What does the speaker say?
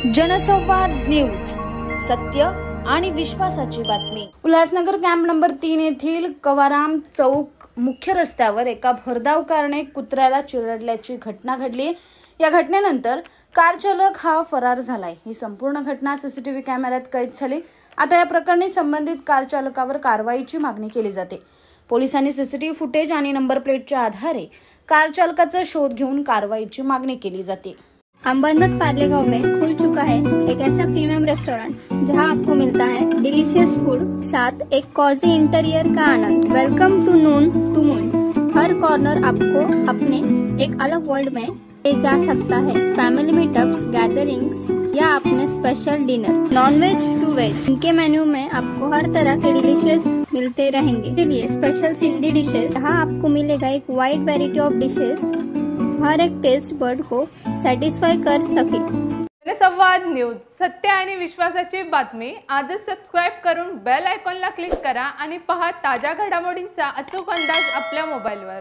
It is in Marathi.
जनसंवाद न्यूज, सत्य आणि विश्वासाची बातमी। उल्हासनगर कॅम्प नंबर 3 येथील कवाराम चौक मुख्य रस्त्यावर एका भरधाव कारने कुत्र्याला चिरडल्याची घटना घडली। या घटनेनंतर कार चालक हा फरार झालाय। ही संपूर्ण घटना सीसीटीव्ही कॅमेऱ्यात कैद झाली। आता या प्रकरणी संबंधित कार चालकावर कारवाईची मागणी केली जाते। पोलिसांनी सीसीटीव्ही फुटेज आणि नंबर प्लेटच्या आधारे कार चालकाचा शोध घेऊन कारवाईची मागणी केली जाते। अंबरनाथ पार्ले गांव में खुल चुका है एक ऐसा प्रीमियम रेस्टोरेंट जहां आपको मिलता है डिलीशियस फूड, साथ एक कॉजी इंटीरियर का आनंद। Welcome to noon to moon. हर कॉर्नर आपको अपने एक अलग वर्ल्ड में ले जा सकता है। फैमिली मीटअप्स, गैदरिंग्स या अपने special dinner, non veg to veg, इनके मेन्यू में आपको हर तरह के डिलीशियस मिलते रहेंगे। इसलिए स्पेशल सिंधी डिशेस, जहाँ आपको मिलेगा एक वाइड वेराइटी ऑफ डिशेस, हर एक टेस्ट बर्ड को सॅटिस्फाय कर सके। जनसंवाद न्यूज, सत्य आणि विश्वासाची बातमी। आजच सबस्क्राइब करून बेल आयकॉनला क्लिक करा आणि पहा ताज्या घडामोडींचा अचूक अंदाज आपल्या मोबाईलवर।